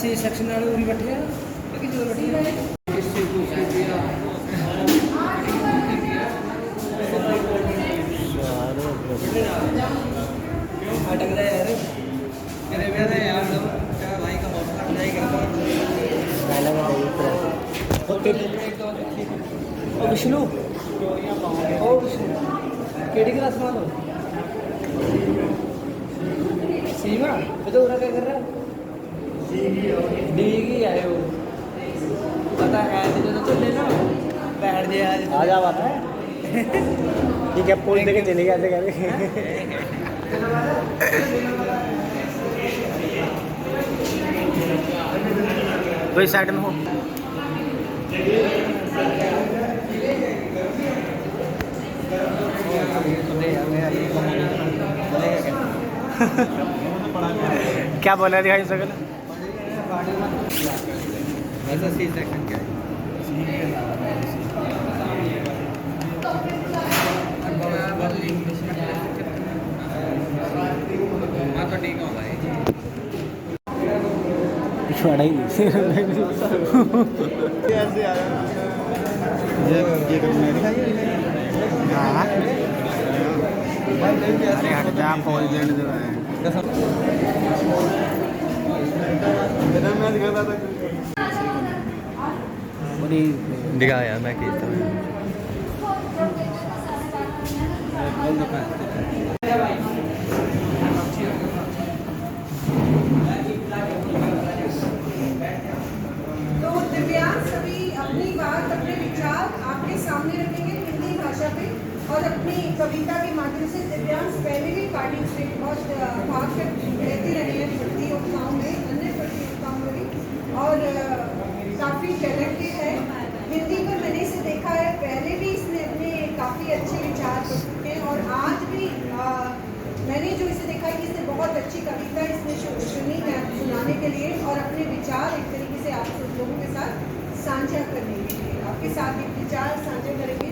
C section वाले उरी बैठे हैं कि जो बैठे हैं इससे पूछ दिया अटक जाए यार मेरे मेरे यार सब क्या भाई का हौसला नहीं करता पहले मैं ओके ओ विष्णु केडी क्लास में हो सीमा तो उरा क्या कर रहा है डीगी आए हो पता है जो तो चले ना बैठ जाए आज आ जा बात है ठीक है पोल देके चले गए ऐसे कह रहे भाई साइड में हो क्या बोला दिखाई सकल ऐसा सी सेक्शन क्या है हाँ तो ठीक हो भाई छोड़ा ही ये करने हाँ अरे हट जा पहुँच देने दे रहा है दिखा यार मैं कहता हूँ तो दिव्यांग सभी अपनी बात अपने विचार आपके सामने रखेंगे हिंदी भाषा पे और अपनी कविता के माध्यम से दिव्यांग पहले भी पार्टिसिपेट बहुत भाग रहती रही है प्रतियोगिताओं में अन्य प्रतियोगिताओं में भी और काफ़ी टैलेंटेड है हिंदी पर मैंने इसे देखा है पहले भी इसने अपने काफ़ी अच्छे विचार प्रस्तुत किए और आज भी मैंने जो इसे देखा है कि इसने बहुत अच्छी कविता इसने चुनी है सुनाने के लिए और अपने विचार एक तरीके से आप सब लोगों के साथ साझा करने के लिए आपके साथ एक विचार साझा करेंगे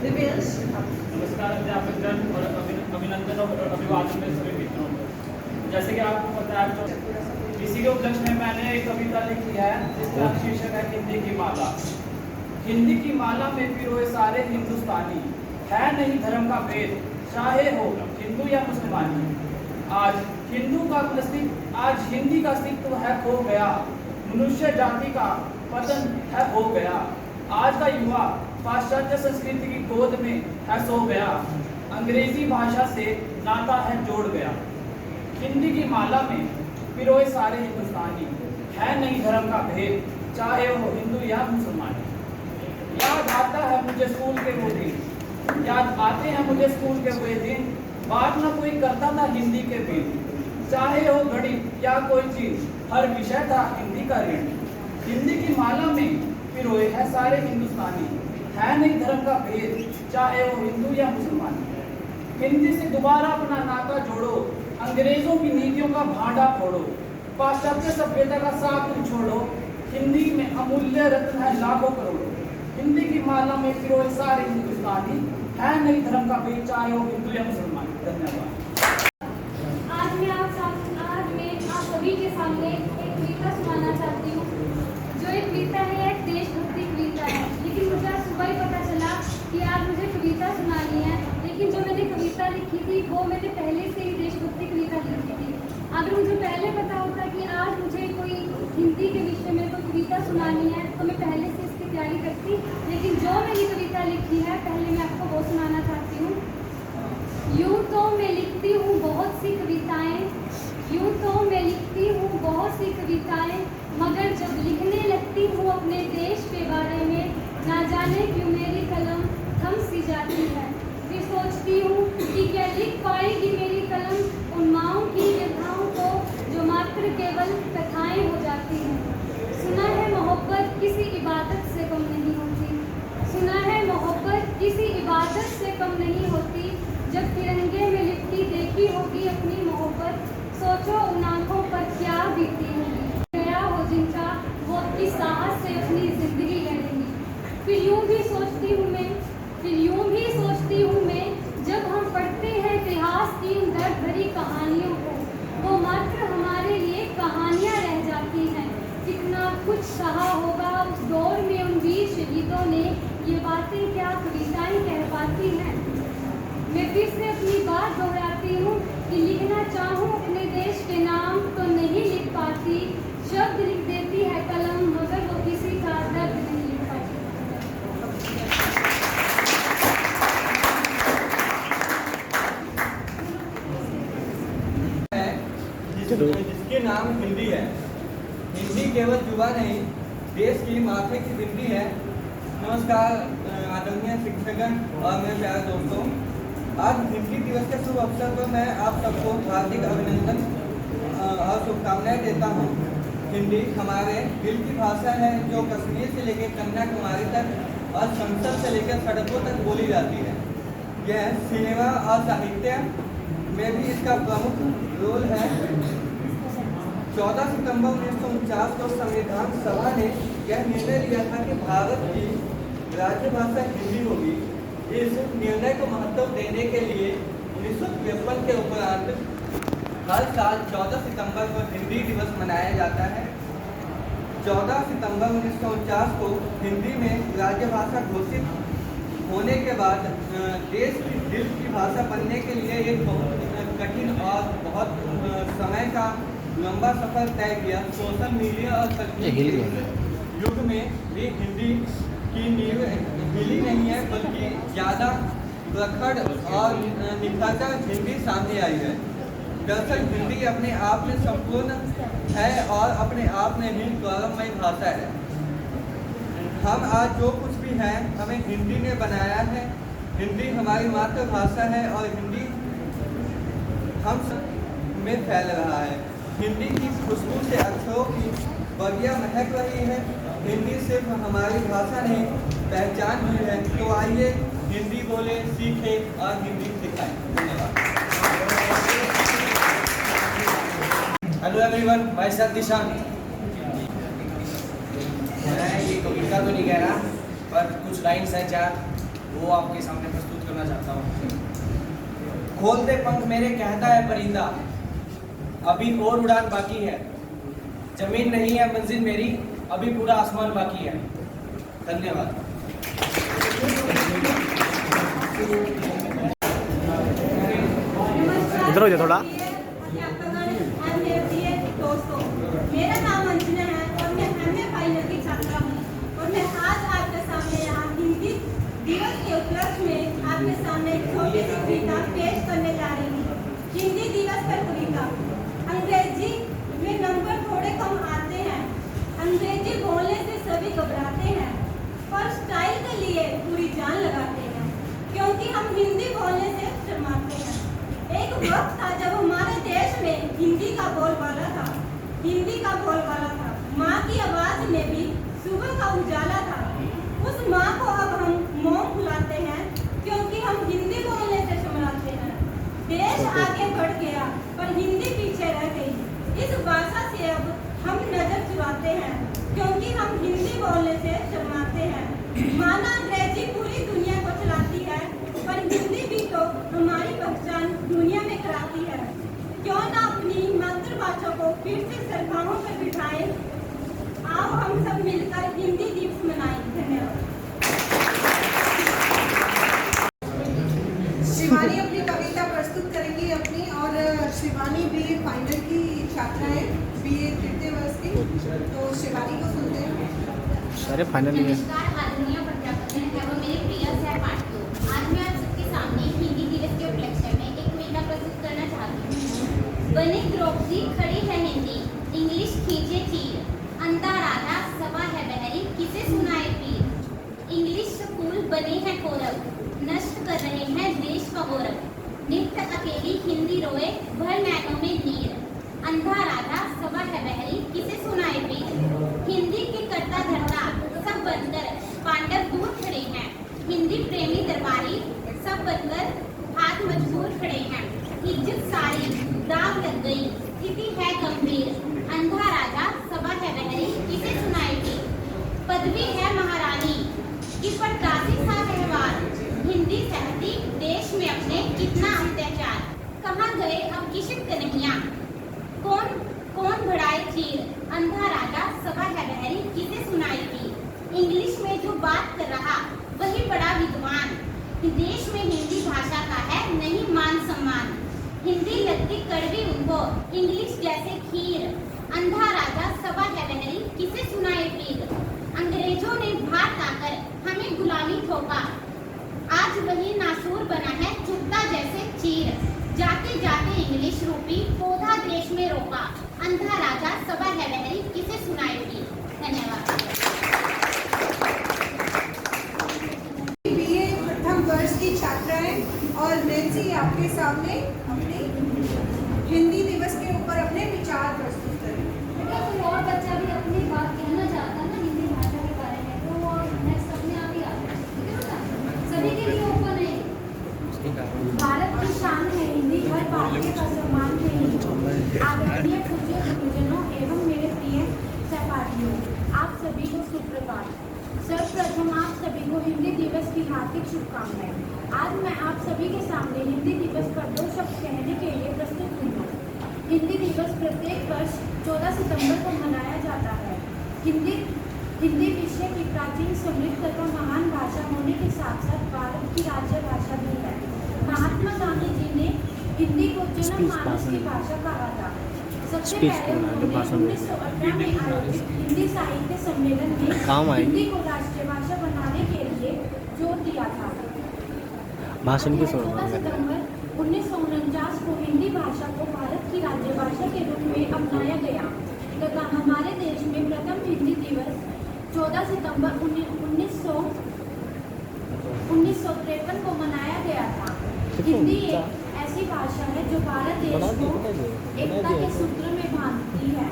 दिव्यांश नमस्कार अध्यापकगण और अभिनंदन और अभिवादन में सभी मित्रों को जैसे कि आपको पता है इसी के उपलक्ष्य में मैंने एक कविता लिखी है जिसका शीर्षक है हिंदी की माला। हिंदी की माला में पिरोए सारे हिंदुस्तानी है नहीं धर्म का भेद चाहे हो हिंदू या मुसलमानी। आज हिंदी का अस्तित्व है खो गया मनुष्य जाति का पतन है हो गया। आज का युवा पाश्चात्य संस्कृति की गोद में है सो गया अंग्रेजी भाषा से नाता है जोड़ गया। हिंदी की माला में पिरोए सारे हिंदुस्तानी है नहीं धर्म का भेद चाहे वो हिंदू या मुसलमानी। याद आता है मुझे स्कूल के वो दिन याद आते हैं मुझे स्कूल के वो दिन बात ना कोई करता था हिंदी के बिन चाहे हो घड़ी या कोई चीज हर विषय था हिंदी का ऋण। हिंदी की माला में पिरोए है सारे हिंदुस्तानी है नहीं धर्म का भेद चाहे वो हिंदू या मुसलमानी। हिंदी से दोबारा अपना नाता जोड़ो अंग्रेजों की नीतियों का भांडा फोड़ो पाश्चात्य सभ्यता का साथ तुम छोड़ो हिंदी में अमूल्य रत्न है लाखों करोड़ों। हिंदी की माला में पिरोए सारे हिंदुस्तानी है नहीं धर्म का भेद चाहे वो हिंदू या मुसलमान। धन्यवाद। आज मैं आप सभी के सामने एक कविता सुनाना चाहती हूँ जो एक कविता है एक देशभक्ति कविता है लेकिन मुझे आज सुबह ही पता चला कि आज मुझे कविता सुनानी है लेकिन जो मैंने कविता लिखी थी वो मैंने पहले से ही देशभक्ति कविता लिखी थी। अगर मुझे पहले पता होता कि आज मुझे कोई हिंदी के विषय में कोई कविता सुनानी है तो मैं पहले से इसकी तैयारी करती लेकिन जो मैंने कविता लिखी है पहले मैं आपको वो सुनाना चाहती हूँ। यूँ तो मैं लिखती हूँ बहुत सी कविताएँ मगर जब लिखने लगती हूँ अपने देश के बारे में ना जाने क्यों मेरी कलम थम सी जाती है। फिर सोचती हूँ कि क्या लिख पाएगी मेरी कलम उन माँओं की व्यथाओं को जो मात्र केवल कथाएं हो जाती हैं। सुना है मोहब्बत किसी इबादत से कम नहीं होती सुना है मोहब्बत किसी इबादत से कम नहीं होती। जब तिरंगे में लिपटी देखी होगी अपनी मोहब्बत सोचो उन आँखों पर क्या बीती होगी। गया हो जिनका वो अपनी साहस से अपनी जिंदगी लड़ेंगी। फिर यूँ भी सोचती हूँ मैं जब हम पढ़ते हैं इतिहास की उन दर्द भरी कहानियों को वो मात्र हमारे लिए कहानियाँ फिर से अपनी बात दोहराती हूँ कि लिखना चाहूँ अपने देश के नाम तो नहीं लिख पाती, शब्द लिख देती है कलम मगर वो किसी का दर्द नहीं लिख पाती। जिसके नाम हिंदी है। हिंदी केवल जुबा नहीं, देश की माथे की बिंदी है। नमस्कार आदरणीय शिक्षकगण और मेरे प्यारे दोस्तों, आज हिंदी दिवस के शुभ अवसर पर मैं आप सबको हार्दिक अभिनंदन और शुभकामनाएं देता हूं। हिंदी हमारे दिल की भाषा है जो कश्मीर से लेकर कन्याकुमारी तक और संसद से लेकर सड़कों तक बोली जाती है। यह सिनेमा और साहित्य में भी इसका प्रमुख रोल है। 14 सितंबर 1949 को संविधान सभा ने यह निर्णय लिया था कि भारत की राजभाषा हिंदी होगी। इस निर्णय को महत्व देने के लिए 1953 के उपरांत हर साल 14 सितंबर को हिंदी दिवस मनाया जाता है। 14 सितंबर 1949 को हिंदी में राजभाषा घोषित होने के बाद देश की दिल की भाषा बनने के लिए एक बहुत कठिन और बहुत समय का लंबा सफर तय किया। सोशल मीडिया और तकनीकी युग में भी हिंदी की नींव हिली नहीं है, बल्कि ज़्यादा प्रखर और निखरकर हिंदी सामने आई है। दरअसल हिंदी अपने आप में संपूर्ण है और अपने आप में ही गौरवमयी भाषा है। हम आज जो कुछ भी हैं हमें हिंदी ने बनाया है। हिंदी हमारी मातृभाषा है और हिंदी हम सब में फैल रहा है। हिंदी की खुशबू से अक्षरों की बढ़िया महक रही है। हिंदी सिर्फ हमारी भाषा नहीं, पहचान भी है। तो आइए हिंदी बोले, सीखें और हिंदी सिखाएं। धन्यवाद। Hello everyone, my self Dishant. मैं ये कविता तो नहीं कह रहा, पर कुछ लाइन्स हैं चार, वो आपके सामने प्रस्तुत करना चाहता हूँ। खोल दे पंख मेरे कहता है परिंदा, अभी और उड़ान बाकी है। जमीन नहीं है मंजिल मेरी, अभी पूरा आसमान बाकी है। धन्यवाद। इधर हो जाए थोड़ा। दोस्तों, मेरा नाम अंजना है और मैं एमए फाइनल की छात्रा हूँ और मैं आज आपके सामने यहाँ हिंदी दिवस के उपलक्ष्य में आपके सामने एक छोटी सी कविता पेश करने जा रही हूँ। हिंदी दिवस पर कविता। अंग्रेजी में नंबर थोड़े कम आते हैं, अंग्रेजी बोलने से सभी घबराते हैं, पर स्टाइल के लिए पूरी जान लगाते हैं, क्योंकि हम हिंदी बोलने से शर्माते हैं। एक वक्त था जब हमारे देश में हिंदी का बोलबाला था, हिंदी का बोलबाला था। माँ की आवाज में भी सुबह का उजाला था। उस माँ को अब हम मोम बुलाते हैं, क्योंकि हम हिंदी बोलने से शर्माते हैं। देश आगे बढ़ गया पर हिंदी पीछे रह गई। इस भाषा से अब हम नजर चुराते हैं, क्योंकि हम हिंदी बोलने से शर्माते हैं। माना अंग्रेजी पूरी दुनिया को चलाती है, पर हिंदी भी तो हमारी पहचान दुनिया में कराती है। क्यों ना अपनी मातृभाषा को फिर से सरकारों पर बिठाएं। आओ हम सब मिलकर हिंदी दिवस मनाएं। धन्यवाद। शिवानी अपनी कविता प्रस्तुत करेंगी अपनी, और शिवानी बीए फाइनल की छात्रा है, बीए तृतीय वर्ष की। तो शिवानी को सुनते हैं। अरे फाइनल में नमस्कार आदरणीय प्राध्यापक एवं मेरे प्रिय सहपाठियों, आज मैं आप सबके सामने हिंदी दिवस के उपलक्ष्य में एक कविता प्रस्तुत करना चाहती हूँ। बने द्रौपदी खड़ी है हिंदी, इंग्लिश खींचे तीर, अंधा राजा सभा है बहरी, किसे सुनाए पीर। इंग्लिश स्कूल बने हैं कौरव, नष्ट कर रहे हैं देश का गौरव। नित्य अकेली हिंदी रोए, भर नैनों में नीर, अंधा राजा सभा है बहरी, किसे सुनाए पीर। हिंदी के करता धरता सब बनकर पांडव दूर खड़े हैं, हिंदी प्रेमी दरबारी सब बनकर हाथ मजबूर खड़े हैं। इज्जत सारी दाग लग गई, स्थिति है गंभीर, अंधा राजा सभा है बहरी, किसे सुनाए पीर। पदवी है महारानी कि पर दासी सा व्यवहार, हिंदी सहती देश में अपने कितना अत्याचार। कहाँ गए अब किशित कन्हैया, कौन कौन बढ़ाए चीर, अंधा राजा सभा है बहरी, किसे सुनाई पीर। इंग्लिश में जो बात कर रहा वही बड़ा विद्वान, देश में हिंदी भाषा का है नहीं कड़वी उनको इंग्लिश जैसे खीर। अंधा राजा सबा है बहरी, किसे सुनाए पीर। अंग्रेजों ने भात आकर हमें गुलामी थोपा, आज वही नासूर बना है चुभता जैसे चीर। जाते जाते इंग्लिश रूपी पौधा देश में रोपा, अंधा राजा सबा है बहरी, किसे सुनाए पीर। धन्यवाद। बीए प्रथम वर्ष की छात्राएं और नैन्सी आपके सामने अपने हिंदी दिवस के ऊपर अपने विचार प्रस्तुत करें। बेटा कोई और बच्चा भी अपनी बात कहना चाहता है ना हिंदी भाषा के बारे में, तो वो नेक्स्ट अपने आप ही आता है, ठीक है बेटा? सभी के लिए ओपन है। भारत की शान है हिंदी, हर भारतीय का सम्मान है हिंदी। आदरणीय पूज्य गुरुजनों एवं मेरे प्रिय सहपाठियों, आप सभी को सुप्रभात। सर्वप्रथम आप सभी को हिंदी दिवस की हार्दिक शुभकामनाएं। आज मैं आप सभी के सामने हिंदी दिवस पर 2 शब्द कहने के लिए प्रस्तुत हुई हूँ। हिंदी दिवस प्रत्येक वर्ष 14 सितंबर को मनाया जाता है। हिंदी विश्व की प्राचीन, समृद्ध तथा महान भाषा होने के साथ साथ भारत की राज्य भाषा भी है। महात्मा गांधी जी ने हिंदी को जन्म मानस की भाषा कहा था। सबसे पहले उन्होंने 1918 में आयोजित हिंदी साहित्य सम्मेलन में हिंदी को राष्ट्रीय भाषा बनाने के लिए जोर दिया था। भाषण की 14 सितंबर 1949 को हिंदी भाषा को भारत की राज्य भाषा के रूप में अपनाया गया तथा हमारे देश में प्रथम हिंदी दिवस 14 सितंबर 1953 को मनाया गया था। हिंदी एक ऐसी भाषा है जो भारत देश को एकता के सूत्र में बांधती है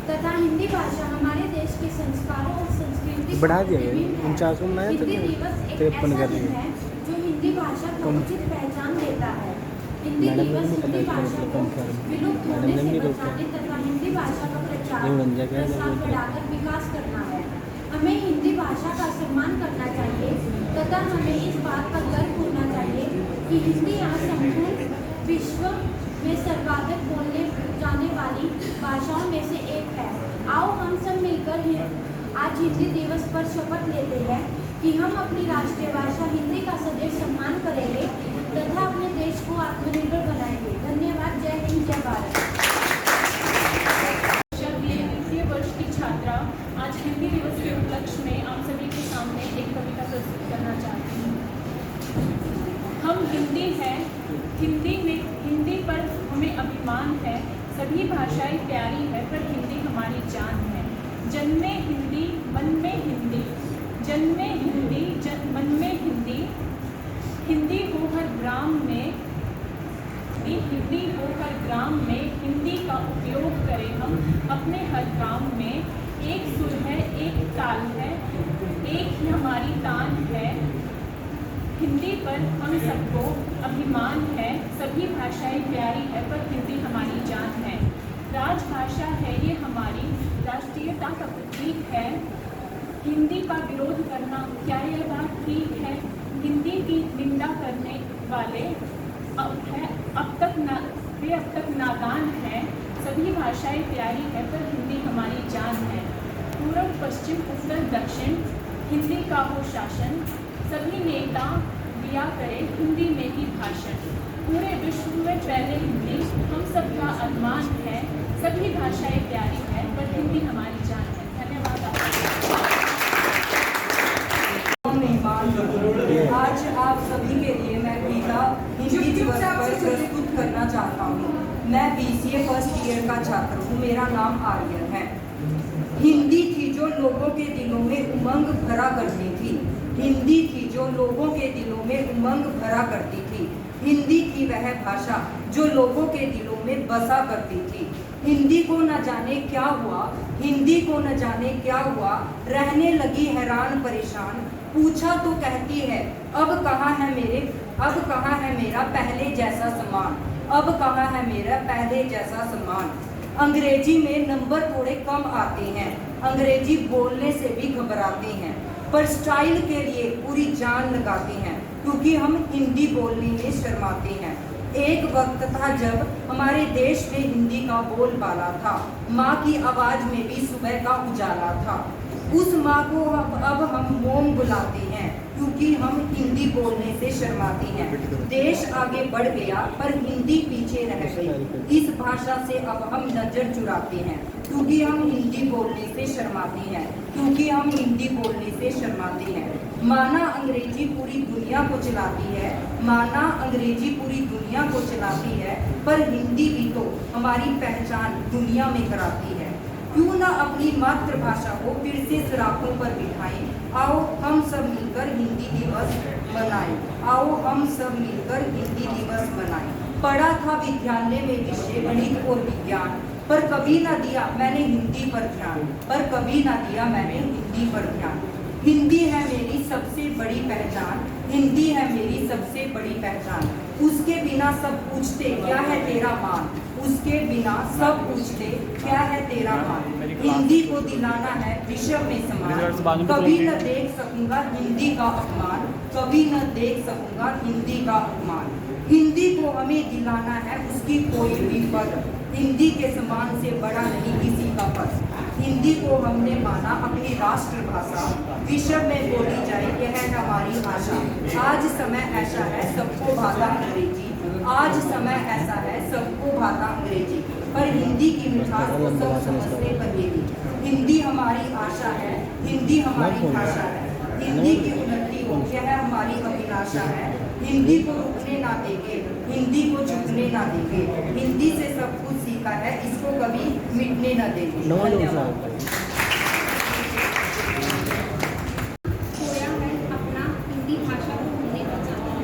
तथा हिंदी भाषा हमारे देश के संस्कारों और संस्कृति बढ़ा दिया को गया। प्रतिबिंब है। 49 में बनाया तो हिंदी दिवस एक 53 ऐसा कर दिन दिया। है जो हिंदी भाषा को उचित पहचान देता है। हिंदी दिवस हिंदी भाषा को विलुप्त होने से बचाने तथा हिंदी भाषा का प्रचार प्रसार बढ़ाकर विकास करना है। हमें हिंदी भाषा का सम्मान करना चाहिए तथा हमें इस बात का गर्व होना चाहिए कि हिंदी आज संपूर्ण विश्व में सर्वाधिक बोलने जाने वाली भाषाओं में से एक है। आओ हम सब मिलकर आज हिंदी दिवस पर शपथ लेते हैं कि हम अपनी राष्ट्रीय भाषा हिंदी का सदैव सम्मान करेंगे तथा अपने देश को आत्मनिर्भर बनाएंगे। धन्यवाद। जय हिंद, जय भारत। द्वितीय वर्ष की छात्रा आज हिंदी दिवस के उपलक्ष्य में आप सभी के सामने एक कविता प्रस्तुत करना चाहती हूँ। हम हिंदी हैं, हिंदी पर हमें अभिमान है। सभी भाषाएं प्यारी है पर हिंदी हमारी जान है। जन्मे हिंदी मन में हिंदी, जन्मे हिंदी मन में हिंदी। हिंदी हो हर ग्राम में, हिंदी हो हर ग्राम में। हिंदी का उपयोग करें हम अपने हर काम में। एक सुर है, एक ताल है, एक ही हमारी तान है। हिंदी पर हम सबको अभिमान है। सभी भाषाएं प्यारी है पर हिंदी हमारी जान है। राजभाषा है ये हमारी, राष्ट्रीयता का प्रतीक है। हिंदी का विरोध करना क्या यह बात ठीक है? हिंदी की निंदा करने वाले अब तक नादान है। सभी भाषाएं प्यारी है पर हिंदी हमारी जान है। पूर्व पश्चिम उत्तर दक्षिण हिंदी का हो शासन। सभी नेता दिया करें हिंदी में ही भाषण। पूरे विश्व में फैले हिंदी हम सबका अभिमान है। सभी भाषाएं प्यारी है पर हिंदी हमारी जान है। धन्यवाद आपका। आज आप सभी के लिए मैं कविता हिंदी दिवस पर प्रस्तुत करना चाहता हूँ। मैं BCA फर्स्ट ईयर का छात्र हूँ। मेरा नाम आर्यन है। हिंदी थी जो लोगों के दिलों में उमंग भरा करती थी। हिंदी थी जो लोगों के दिलों में उमंग भरा करती थी। हिंदी थी वह भाषा जो लोगों के दिलों में बसा करती थी। हिंदी को न जाने क्या हुआ, हिंदी को न जाने क्या हुआ, रहने लगी हैरान परेशान। पूछा तो कहती है अब कहाँ है मेरा पहले जैसा सम्मान। अब कहाँ है मेरा पहले जैसा सम्मान। अंग्रेजी में नंबर थोड़े कम आते हैं, अंग्रेजी बोलने से भी घबराते हैं, पर स्टाइल के लिए पूरी जान लगाते हैं क्योंकि हम हिंदी बोलने में शर्माते हैं। एक वक्त था जब हमारे देश में हिंदी का बोलबाला था। माँ की आवाज़ में भी सुबह का उजाला था। उस माँ को अब हम मोम बुलाते हैं, क्योंकि हम हिंदी बोलने से शर्माते हैं। देश आगे बढ़ गया पर हिंदी पीछे रह गई। इस भाषा से अब हम नजर चुराते हैं क्योंकि हम हिंदी बोलने से शर्माते हैं, क्योंकि हम हिंदी बोलने से शर्माते हैं। माना अंग्रेजी पूरी दुनिया को चलाती है, माना अंग्रेजी पूरी दुनिया को चलाती है, पर हिंदी भी तो हमारी पहचान दुनिया में कराती है। क्यों ना अपनी मातृभाषा को फिर से सराखों पर बिठाएं। आओ हम सब मिलकर हिंदी दिवस मनाएं। आओ हम सब मिलकर हिंदी दिवस मनाएं। पढ़ा था विद्यालय में विषय गणित और विज्ञान, पर कभी ना दिया मैंने हिंदी पर ध्यान, पर कभी ना दिया मैंने हिंदी पर ध्यान। हिंदी है मेरी सबसे बड़ी पहचान, हिंदी है मेरी सबसे बड़ी पहचान। उसके बिना सब पूछते क्या है तेरा मान, उसके बिना सब पूछते क्या है तेरा मान। हिंदी को दिलाना है विश्व में समान, कभी न देख सकूंगा हिंदी का अपमान, कभी न देख सकूंगा हिंदी का अपमान। हिंदी को हमें दिलाना है उसकी कोई भी पद, हिंदी के समान से बड़ा नहीं किसी का पद। हिंदी को हमने माना अपनी राष्ट्रभाषा, विश्व में बोली जाए यह है हमारी आशा। आज समय ऐसा है सबको भाषा अंग्रेजी, आज समय ऐसा है सबको भाषा अंग्रेजी, पर हिंदी की मिठास को सब समझते बनेगी। हिंदी हमारी आशा है, हिंदी हमारी भाषा है, हिंदी की उन्नति हो यह हमारी अभिलाषा है। हिंदी को रुकने ना देंगे, हिंदी को झुकने ना देंगे। हिंदी से सब कुछ सीखा है, इसको कभी मिटने ना देंगे। धन्यवाद। खोया है अपना हिंदी भाषा को भूलने का चाहता हूँ।